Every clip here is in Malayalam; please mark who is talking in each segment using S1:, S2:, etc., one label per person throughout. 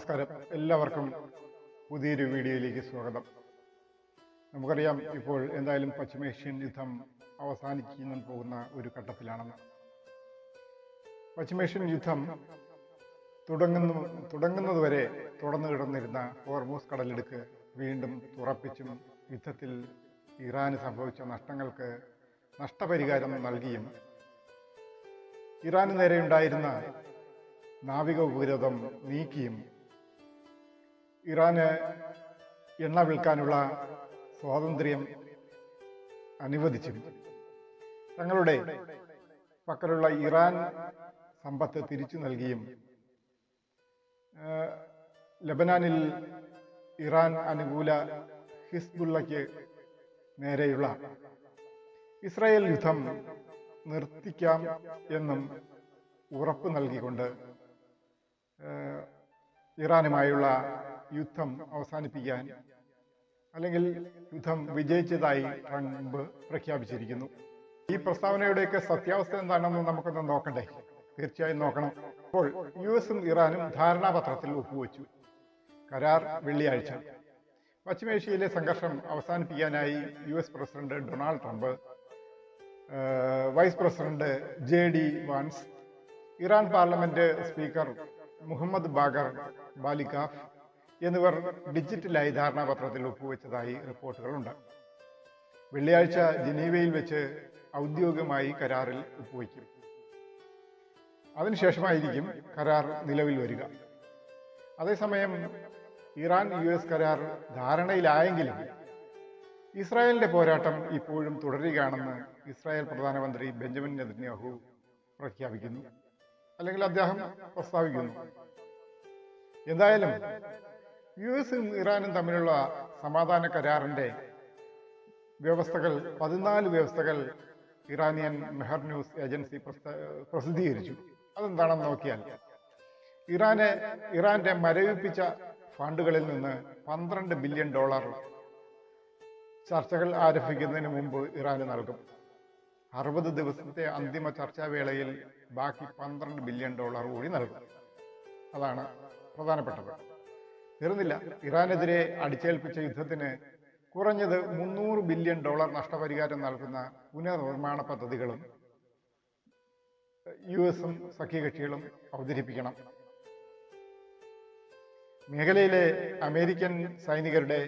S1: നമസ്കാരം. എല്ലാവർക്കും പുതിയൊരു വീഡിയോയിലേക്ക് സ്വാഗതം. നമുക്കറിയാം, ഇപ്പോൾ എന്തായാലും പശ്ചിമേഷ്യൻ യുദ്ധം അവസാനിക്കാൻ പോകുന്ന ഒരു ഘട്ടത്തിലാണെന്ന്. പശ്ചിമേഷ്യൻ യുദ്ധം തുടങ്ങുന്നതുവരെ തുറന്നു കിടന്നിരുന്ന ഹോർമൂസ് കടലിടുക്ക് വീണ്ടും തുറപ്പിച്ചും യുദ്ധത്തിൽ ഇറാന് സംഭവിച്ച നഷ്ടങ്ങൾക്ക് നഷ്ടപരിഹാരം നൽകിയും ഇറാന് നേരെയുണ്ടായിരുന്ന നാവിക ഉപരോധം നീക്കിയും ഇറാന് എണ്ണ വിൽക്കാനുള്ള സ്വാതന്ത്ര്യം അനുവദിച്ചും തങ്ങളുടെ പക്കലുള്ള ഇറാൻ സമ്പത്ത് തിരിച്ചു നൽകിയും ലബനാനിൽ ഇറാൻ അനുകൂല ഹിസ്ബുള്ളയ്ക്ക് നേരെയുള്ള ഇസ്രായേൽ യുദ്ധം നിർത്തിക്കാം എന്നും ഉറപ്പ് നൽകിക്കൊണ്ട് ഇറാനുമായുള്ള യുദ്ധം അവസാനിപ്പിക്കാൻ, അല്ലെങ്കിൽ യുദ്ധം വിജയിച്ചതായി ട്രംപ് പ്രഖ്യാപിച്ചിരിക്കുന്നു. ഈ പ്രസ്താവനയുടെയൊക്കെ സത്യാവസ്ഥ എന്താണെന്ന് നമുക്കൊന്ന് നോക്കണ്ടേ? തീർച്ചയായും നോക്കണം. ഇപ്പോൾ യുഎസും ഇറാനും ധാരണാപത്രത്തിൽ ഒപ്പുവെച്ചു. കരാർ വെള്ളിയാഴ്ച. പശ്ചിമേഷ്യയിലെ സംഘർഷം അവസാനിപ്പിക്കാനായി US president Donald Trump, vice president JD Vance, Iran parliament speaker Mohammad Bagher ബാലിക്കാഫ് എന്നിവർ ഡിജിറ്റലായി ധാരണാപത്രത്തിൽ ഒപ്പുവെച്ചതായി റിപ്പോർട്ടുകളുണ്ട്. വെള്ളിയാഴ്ച ജനീവയിൽ വെച്ച് ഔദ്യോഗികമായി കരാറിൽ ഒപ്പുവെക്കും. അതിനുശേഷമായിരിക്കും കരാർ നിലവിൽ വരിക. അതേസമയം ഇറാൻ US കരാർ ധാരണയിലായെങ്കിലും ഇസ്രായേലിന്റെ പോരാട്ടം ഇപ്പോഴും തുടരുകയാണെന്ന് ഇസ്രായേൽ പ്രധാനമന്ത്രി ബെഞ്ചമിൻ നെതന്യാഹു പ്രഖ്യാപിക്കുന്നു, അല്ലെങ്കിൽ അദ്ദേഹം പ്രസ്താവിക്കുന്നു. എന്തായാലും യുഎസും ഇറാനും തമ്മിലുള്ള സമാധാന കരാറിന്റെ 14 വ്യവസ്ഥകൾ ഇറാനിയൻ മെഹർ ന്യൂസ് ഏജൻസി പ്രസിദ്ധീകരിച്ചു. അതെന്താണെന്ന് നോക്കിയാൽ, ഇറാന്റെ മരവിപ്പിച്ച ഫണ്ടുകളിൽ നിന്ന് $12 ബില്യൺ ചർച്ചകൾ ആരംഭിക്കുന്നതിന് മുമ്പ് ഇറാന് നൽകും. 60 ദിവസത്തെ അന്തിമ ചർച്ചാവേളയിൽ ബാക്കി $12 ബില്യൺ കൂടി നൽകും. അതാണ് പ്രധാനപ്പെട്ടത്. തീർന്നില്ല. ഇറാനെതിരെ അടിച്ചേൽപ്പിച്ച യുദ്ധത്തിന് കുറഞ്ഞത് $300 ബില്യൺ നഷ്ടപരിഹാരം നൽകുന്ന പുനർനിർമ്മാണ പദ്ധതികളും യുഎസും സഖ്യകക്ഷികളും അവതരിപ്പിക്കണം. മേഖലയിലെ അമേരിക്കൻ സൈനികരുടെ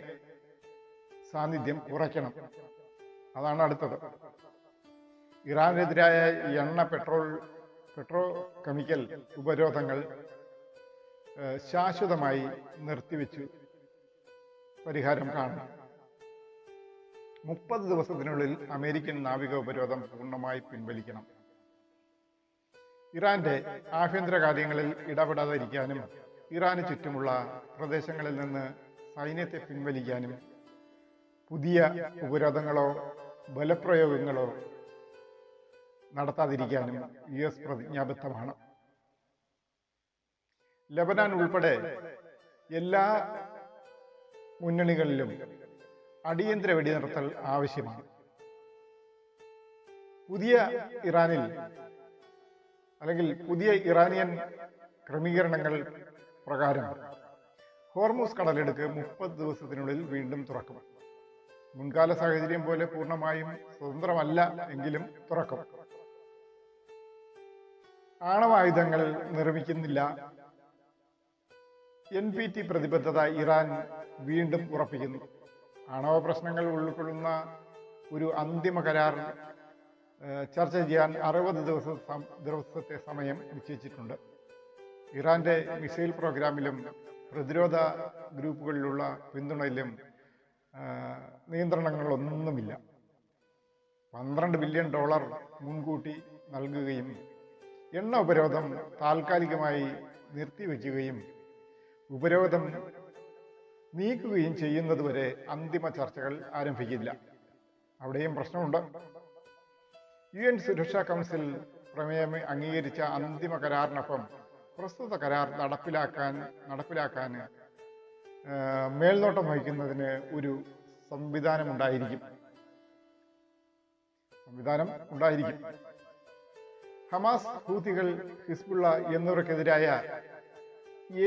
S1: സാന്നിധ്യം കുറയ്ക്കണം. അതാണ് അടുത്തത്. ഇറാനെതിരായ എണ്ണ, പെട്രോ കെമിക്കൽ ഉപരോധങ്ങൾ ശാശ്വതമായി നിർത്തിവെച്ചു പരിഹാരം കാണണം. 30 ദിവസത്തിനുള്ളിൽ അമേരിക്കൻ നാവിക ഉപരോധം പൂർണ്ണമായി പിൻവലിക്കണം. ഇറാന്റെ ആഭ്യന്തര കാര്യങ്ങളിൽ ഇടപെടാതിരിക്കാനും ഇറാന് ചുറ്റുമുള്ള പ്രദേശങ്ങളിൽ നിന്ന് സൈന്യത്തെ പിൻവലിക്കാനും പുതിയ ഉപരോധങ്ങളോ ബലപ്രയോഗങ്ങളോ നടത്താതിരിക്കാനും US പ്രതിജ്ഞാബദ്ധമാണ്. ലബനാൻ ഉൾപ്പെടെ എല്ലാ മുന്നണികളിലും അടിയന്തര വെടിനിർത്തൽ ആവശ്യമാണ്. പുതിയ ഇറാനിയൻ ക്രമീകരണങ്ങൾ പ്രകാരം ഹോർമൂസ് കടലിടുക്ക് 30 ദിവസത്തിനുള്ളിൽ വീണ്ടും തുറക്കും. മുൻകാല സാഹചര്യം പോലെ പൂർണ്ണമായും സ്വതന്ത്രമല്ല എങ്കിലും തുറക്കും. ആണവായുധങ്ങൾ നിർമ്മിക്കുന്നില്ല. NPT പ്രതിബദ്ധത ഇറാൻ വീണ്ടും ഉറപ്പിക്കുന്നു. ആണവ പ്രശ്നങ്ങൾ ഉൾക്കൊള്ളുന്ന ഒരു അന്തിമ കരാർ ചർച്ച ചെയ്യാൻ 60 ദിവസത്തെ സമയം നിശ്ചയിച്ചിട്ടുണ്ട്. ഇറാന്റെ മിസൈൽ പ്രോഗ്രാമിലും പ്രതിരോധ ഗ്രൂപ്പുകളിലുള്ള പിന്തുണയിലും നിയന്ത്രണങ്ങളൊന്നുമില്ല. $12 ബില്യൺ മുൻകൂട്ടി നൽകുകയും എണ്ണ ഉപരോധം താൽക്കാലികമായി നിർത്തിവെക്കുകയും ഉപരോധം നീക്കുകയും ചെയ്യുന്നതുവരെ അന്തിമ ചർച്ചകൾ ആരംഭിക്കില്ല. അവിടെയും പ്രശ്നമുണ്ട്. UN സുരക്ഷാ കൗൺസിൽ പ്രമേയം അംഗീകരിച്ച അന്തിമ കരാറിനൊപ്പം പ്രസ്തുത കരാർ നടപ്പിലാക്കാൻ മേൽനോട്ടം വഹിക്കുന്നതിന് ഒരു സംവിധാനം ഉണ്ടായിരിക്കും. ഹമാസ്, ഹൂതികൾ, ഹിസ്ബുള്ള എന്നിവർക്കെതിരായ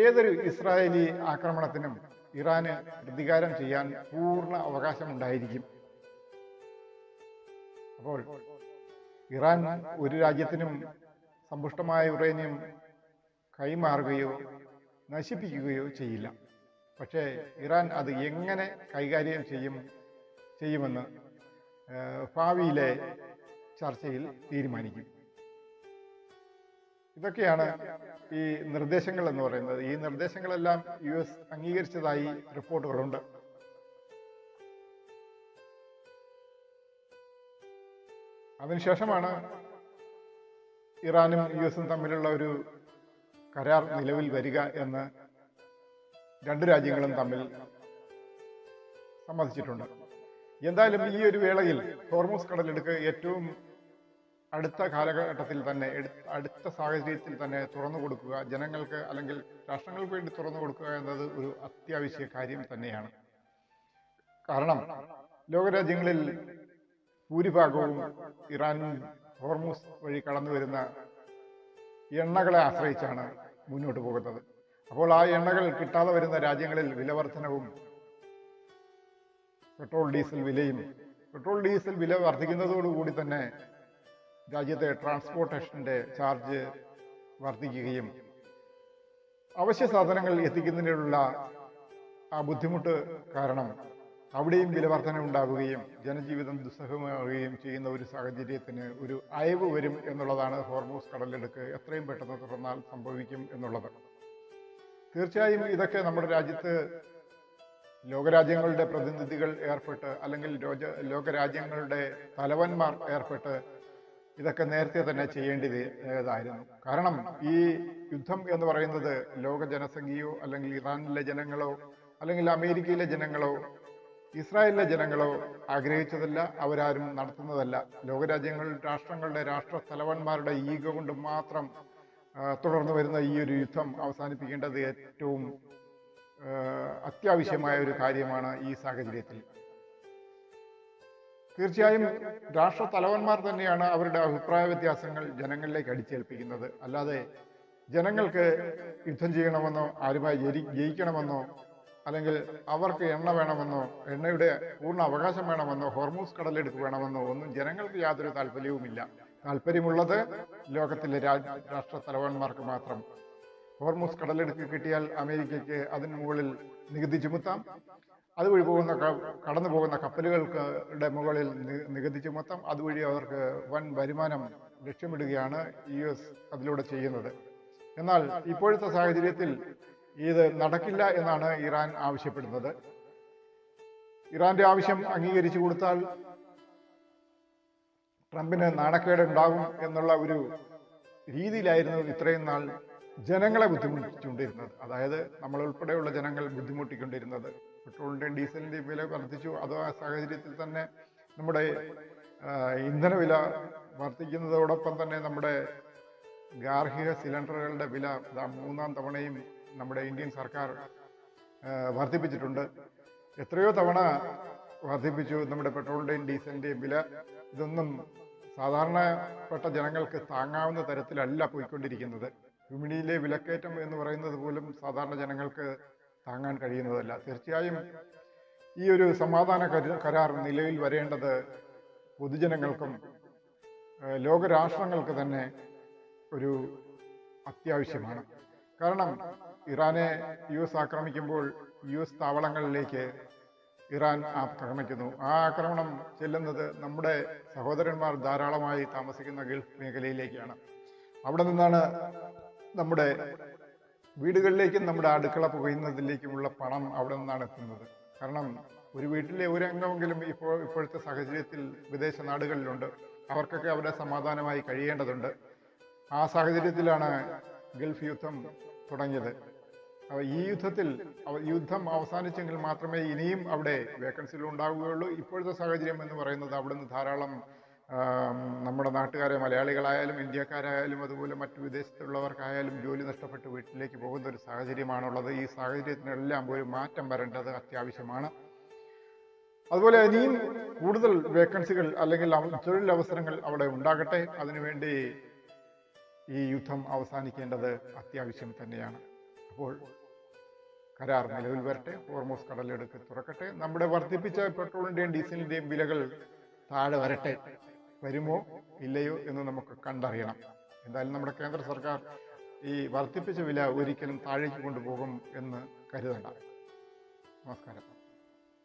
S1: ഏതൊരു ഇസ്രായേലി ആക്രമണത്തിനും ഇറാന് പ്രതികാരം ചെയ്യാൻ പൂർണ്ണ അവകാശമുണ്ടായിരിക്കും. അപ്പോൾ ഇറാൻ ഒരു രാജ്യത്തിനും സമ്പുഷ്ടമായ യുറേനിയം കൈമാറുകയോ നശിപ്പിക്കുകയോ ചെയ്യില്ല. പക്ഷേ ഇറാൻ അത് എങ്ങനെ കൈകാര്യം ചെയ്യുമെന്ന് ഭാവിയിലെ ചർച്ചയിൽ തീരുമാനിക്കും. ഇതൊക്കെയാണ് ഈ നിർദ്ദേശങ്ങൾ എന്ന് പറയുന്നത്. ഈ നിർദ്ദേശങ്ങളെല്ലാം US അംഗീകരിച്ചതായി റിപ്പോർട്ടുകളുണ്ട്. അതിനുശേഷമാണ് ഇറാനും US തമ്മിലുള്ള ഒരു കരാർ നിലവിൽ വരിക എന്ന് രണ്ടു രാജ്യങ്ങളും തമ്മിൽ സമ്മതിച്ചിട്ടുണ്ട്. എന്തായാലും ഈ ഒരു വേളയിൽ ഹോർമൂസ് കടലിടുക്ക് ഏറ്റവും അടുത്ത കാലഘട്ടത്തിൽ തന്നെ, അടുത്ത സാഹചര്യത്തിൽ തന്നെ തുറന്നു കൊടുക്കുക, ജനങ്ങൾക്ക് അല്ലെങ്കിൽ രാഷ്ട്രങ്ങൾക്ക് വേണ്ടി തുറന്നു കൊടുക്കുക എന്നത് ഒരു അത്യാവശ്യ കാര്യം തന്നെയാണ്. കാരണം ലോകരാജ്യങ്ങളിൽ ഭൂരിഭാഗവും ഇറാൻ ഹോർമൂസ് വഴി കടന്നു വരുന്ന എണ്ണകളെ ആശ്രയിച്ചാണ് മുന്നോട്ട് പോകുന്നത്. അപ്പോൾ ആ എണ്ണകൾ കിട്ടാതെ വരുന്ന രാജ്യങ്ങളിൽ വിലവർധനവും പെട്രോൾ ഡീസൽ വില വർദ്ധിക്കുന്നതോടുകൂടി തന്നെ രാജ്യത്തെ ട്രാൻസ്പോർട്ടേഷന്റെ ചാർജ് വർദ്ധിക്കുകയും അവശ്യ സാധനങ്ങൾ എത്തിക്കുന്നതിനുള്ള ആ ബുദ്ധിമുട്ട് കാരണം അവിടെയും വിലവർധന ഉണ്ടാവുകയും ജനജീവിതം ദുസ്സഹമാവുകയും ചെയ്യുന്ന ഒരു സാഹചര്യത്തിന് ഒരു അയവ് വരും എന്നുള്ളതാണ് ഹോർമൂസ് കടലിടുക്ക് എത്രയും പെട്ടെന്ന് തുറന്നാൽ സംഭവിക്കും എന്നുള്ളത്. തീർച്ചയായും ഇതൊക്കെ നമ്മുടെ രാജ്യത്ത് ലോകരാജ്യങ്ങളുടെ പ്രതിനിധികൾ ഏർപ്പെട്ട് അല്ലെങ്കിൽ ലോകരാജ്യങ്ങളുടെ തലവന്മാർ ഏർപ്പെട്ട് ഇതൊക്കെ നേരത്തെ തന്നെ ചെയ്യേണ്ടതായിരുന്നു. കാരണം ഈ യുദ്ധം എന്ന് പറയുന്നത് ലോക ജനസംഖ്യയോ അല്ലെങ്കിൽ ഇറാനിലെ ജനങ്ങളോ അല്ലെങ്കിൽ അമേരിക്കയിലെ ജനങ്ങളോ ഇസ്രായേലിലെ ജനങ്ങളോ ആഗ്രഹിച്ചതല്ല, അവരാരും നടത്തുന്നതല്ല. രാഷ്ട്രങ്ങളുടെ രാഷ്ട്ര തലവന്മാരുടെ ഈഗോ കൊണ്ട് മാത്രം തുടർന്നു വരുന്ന ഈ ഒരു യുദ്ധം അവസാനിപ്പിക്കേണ്ടത് ഏറ്റവും അത്യാവശ്യമായ ഒരു കാര്യമാണ് ഈ സാഹചര്യത്തിൽ. തീർച്ചയായും രാഷ്ട്ര തലവന്മാർ തന്നെയാണ് അവരുടെ അഭിപ്രായ വ്യത്യാസങ്ങൾ ജനങ്ങളിലേക്ക് അടിച്ചേൽപ്പിക്കുന്നത്. അല്ലാതെ ജനങ്ങൾക്ക് യുദ്ധം ചെയ്യണമെന്നോ ആരുമായി ജയിക്കണമെന്നോ അല്ലെങ്കിൽ അവർക്ക് എണ്ണ വേണമെന്നോ എണ്ണയുടെ പൂർണ്ണ അവകാശം വേണമെന്നോ ഹോർമൂസ് കടലെടുക്ക് വേണമെന്നോ ഒന്നും ജനങ്ങൾക്ക് യാതൊരു താല്പര്യവുമില്ല. താല്പര്യമുള്ളത് ലോകത്തിലെ രാഷ്ട്ര തലവന്മാർക്ക് മാത്രം. ഹോർമൂസ് കടലെടുക്ക് കിട്ടിയാൽ അമേരിക്കയ്ക്ക് അതിന് മുകളിൽ നികുതി ചുമത്താം. അതുവഴി കടന്നു പോകുന്ന കപ്പലുകളുടെ മുകളിൽ നികുതി ചുമത്താം. അതുവഴി അവർക്ക് വൻ വരുമാനം ലക്ഷ്യമിടുകയാണ് US അതിലൂടെ ചെയ്യുന്നത്. എന്നാൽ ഇപ്പോഴത്തെ സാഹചര്യത്തിൽ ഇത് നടക്കില്ല എന്നാണ് ഇറാൻ ആവശ്യപ്പെടുന്നത്. ഇറാന്റെ ആവശ്യം അംഗീകരിച്ചു കൊടുത്താൽ ട്രംപിന് നാണക്കേട് ഉണ്ടാകും എന്നുള്ള ഒരു രീതിയിലായിരുന്നു ഇത്രയും നാൾ ജനങ്ങളെ ബുദ്ധിമുട്ടിച്ചുകൊണ്ടിരുന്നത്. അതായത് നമ്മൾ ഉൾപ്പെടെയുള്ള ജനങ്ങൾ ബുദ്ധിമുട്ടിക്കൊണ്ടിരുന്നത്. പെട്രോളിന്റെയും ഡീസലിന്റെയും വില വർദ്ധിച്ചു. അത് ആ സാഹചര്യത്തിൽ തന്നെ നമ്മുടെ ഇന്ധനവില വർദ്ധിക്കുന്നതോടൊപ്പം തന്നെ നമ്മുടെ ഗാർഹിക സിലിണ്ടറുകളുടെ വില മൂന്നാം തവണയും നമ്മുടെ ഇന്ത്യൻ സർക്കാർ വർദ്ധിപ്പിച്ചിട്ടുണ്ട്. എത്രയോ തവണ വർദ്ധിപ്പിച്ചു നമ്മുടെ പെട്രോളിന്റെയും ഡീസലിന്റെയും വില. ഇതൊന്നും സാധാരണപ്പെട്ട ജനങ്ങൾക്ക് താങ്ങാവുന്ന തരത്തിലല്ല പോയിക്കൊണ്ടിരിക്കുന്നത്. വിപണിയിലെ വിലക്കയറ്റം എന്ന് പറയുന്നത് പോലും സാധാരണ ജനങ്ങൾക്ക് താങ്ങാൻ കഴിയുന്നതല്ല. തീർച്ചയായും ഈ ഒരു സമാധാന കരാർ നിലവിൽ വരേണ്ടത് പൊതുജനങ്ങൾക്കും ലോകരാഷ്ട്രങ്ങൾക്ക് തന്നെ ഒരു അത്യാവശ്യമാണ്. കാരണം ഇറാനെ US ആക്രമിക്കുമ്പോൾ US താവളങ്ങളിലേക്ക് ഇറാൻ ആക്രമിക്കുന്നു. ആ ആക്രമണം ചെല്ലുന്നത് നമ്മുടെ സഹോദരന്മാർ ധാരാളമായി താമസിക്കുന്ന ഗൾഫ് മേഖലയിലേക്കാണ്. അവിടെ നിന്നാണ് നമ്മുടെ വീടുകളിലേക്കും നമ്മുടെ അടുക്കള പുകയുന്നതിലേക്കുമുള്ള പണം അവിടെ നിന്നാണ് എത്തുന്നത്. കാരണം ഒരു വീട്ടിലെ ഒരു അംഗമെങ്കിലും ഇപ്പോഴത്തെ സാഹചര്യത്തിൽ വിദേശ നാടുകളിലുണ്ട്. അവർക്കൊക്കെ അവിടെ സമാധാനമായി കഴിയേണ്ടതുണ്ട്. ആ സാഹചര്യത്തിലാണ് ഗൾഫ് യുദ്ധം തുടങ്ങിയത്. ഈ യുദ്ധം അവസാനിച്ചെങ്കിൽ മാത്രമേ ഇനിയും അവിടെ വേക്കൻസികൾ ഉണ്ടാവുകയുള്ളൂ. ഇപ്പോഴത്തെ സാഹചര്യം എന്ന് പറയുന്നത് അവിടുന്ന് ധാരാളം നമ്മുടെ നാട്ടുകാരെ, മലയാളികളായാലും ഇന്ത്യക്കാരായാലും അതുപോലെ മറ്റു വിദേശത്തുള്ളവർക്കായാലും ജോലി നഷ്ടപ്പെട്ട് വീട്ടിലേക്ക് പോകുന്ന ഒരു സാഹചര്യമാണുള്ളത്. ഈ സാഹചര്യത്തിനെല്ലാം ഒരു മാറ്റം വരേണ്ടത് അത്യാവശ്യമാണ്. അതുപോലെ ഇനിയും കൂടുതൽ വേക്കൻസികൾ അല്ലെങ്കിൽ തൊഴിലവസരങ്ങൾ അവിടെ ഉണ്ടാകട്ടെ. അതിനുവേണ്ടി ഈ യുദ്ധം അവസാനിക്കേണ്ടത് അത്യാവശ്യം തന്നെയാണ്. അപ്പോൾ കരാർ നിലവിൽ വരട്ടെ, ഹോർമൂസ് കടലിടുക്ക് തുറക്കട്ടെ, നമ്മുടെ വർദ്ധിപ്പിച്ച പെട്രോളിന്റെയും ഡീസലിന്റെയും വിലകൾ താഴെ വരട്ടെ. വരുമോ ഇല്ലയോ എന്ന് നമുക്ക് കണ്ടറിയണം. എന്തായാലും നമ്മുടെ കേന്ദ്ര സർക്കാർ ഈ വർദ്ധിപ്പിച്ച വില ഒരിക്കലും താഴേക്ക് കൊണ്ടുപോകും എന്ന് കരുതണ്ട. നമസ്കാരം.